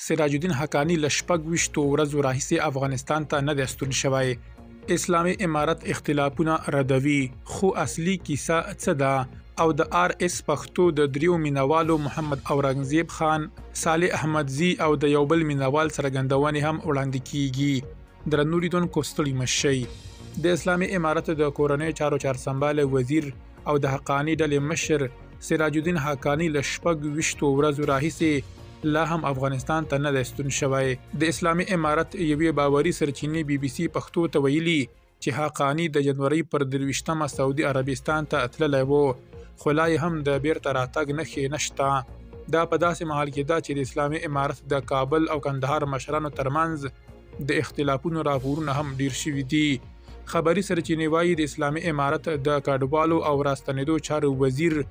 سراج الدین حقانی له 26 ورځو راهیسې افغانستان ته نه دی ستون شوی. اسلامي امارت اختلافونه ردوي، خو اصلي کیسه څه ده؟ او د RS پښتو د دریو مینوالو محمد اورنګزیب خان، صالح احمدزي او د یو بل مینوال څرګندونې هم وړاندې کیږي. درنو لیدونکو ستړي مه شئ. د اسلامي امارت د کورنۍ چارو چارسنباله وزیر او د حقانی ډلې مشر سراج الدین حقانی له 26 ورځو راهیسې لا هم افغانستان ته نه دی ستون شوی. د اسلامي امارت یوې باوري سرچینې BBC پښتو ته ویلي چې حقانی د جنوري پر 23مه سعودي عربستان ته تللی و، خو لا هم د بیرته راتګ نښې نشته. دا په داسې مهال کې ده چې د اسلامي امارت د کابل او کندهار مشرانو ترمنځ د اختلافونو راپورونه هم ډیر شوي دي. خبري سرچینې وایي د اسلامي امارت د کډوالو او راستنېدو چارو وزیر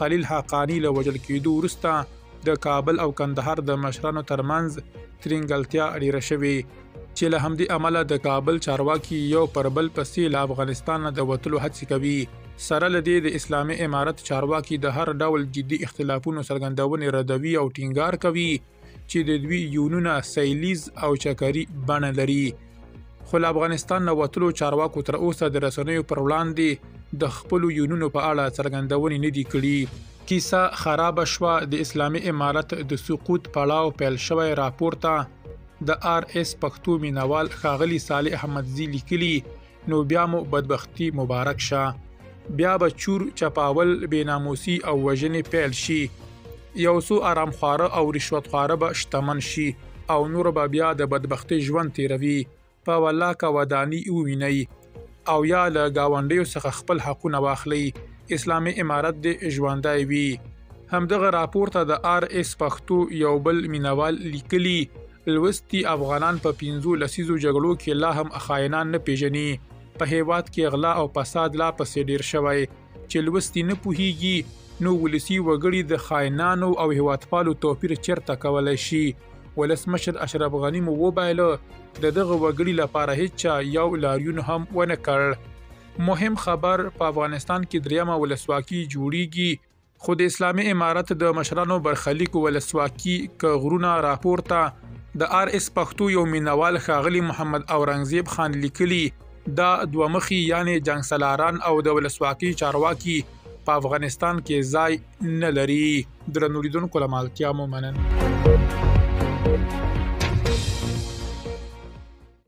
خلیل حقانی له وژل کېدو وروسته د کابل او کندهار د مشرانو ترمنځ ترینګلتیا ډیره شوې، چې له همدې امله د کابل چارواکي یو پر بل پسې له افغانستان د وتلو هڅې کوي. سره له دې د اسلامي امارت چارواکي د هر ډول جدي اختلافونو څرګندونې ردوي او ټینګار کوي چې د دوی یونونه سیلیز او چکري بڼه لري. خو له افغانستان نه وتلو چارواکو تر اوسه د رسنیو پر وړاندې د خپلو یونونو په اړه څرګندونې نه دي کړي. کیسه خرابه شوه. د اسلامي امارت د سقوط پړاو پیل شوی راپور ته د RS پښتو مینوال ښاغلي صالح احمدزي لیکلي، نو بیا مو بدبختي مبارک شه. بیا به چور چپاول، بېناموسي او وژنې پیل شي. یو څو آرامخواره او رشوتخواره به شتمن شي او نور به بیا د بدبختۍ ژوند تیروي. په ولاکه وداني ووینئ او یا له ګاونډیو څخه خپل حقونه واخلئ. اسلامي امارت دې ژوندی وي. همدغه راپور ته د RS پښتو یو بل مینوال لیکلي، لوستي افغانان په 15 لسیزو جګړو کې لا هم خاینان نه پیژني. په هیواد کې غلا او فساد لا پسې ډیر شوی. چې لوستي نه پوهیږي نو ولسی وګړي د خاینانو او هیوادپالو توپیر چیرته کولی شي؟ ولسمشر اشرف غني مو وبایله د دغه وګړي لپاره هیڅ یو لاریون هم ونه کړ. مهم خبر، په افغانستان کې دریمه ولسواکي جوړیږي، خو د اسلامي امارت د مشرانو برخلیک ولسواکي که غرونه راپور ته د RS پښتو یو مینوال ښاغلي محمد اورنګزیب خان لیکلي، دا دومخي یعنی جنګ سالاران او د ولسواکي چارواکي په افغانستان کې ځای نه لري. درنو لیدونکو له مالتیا مو مننه.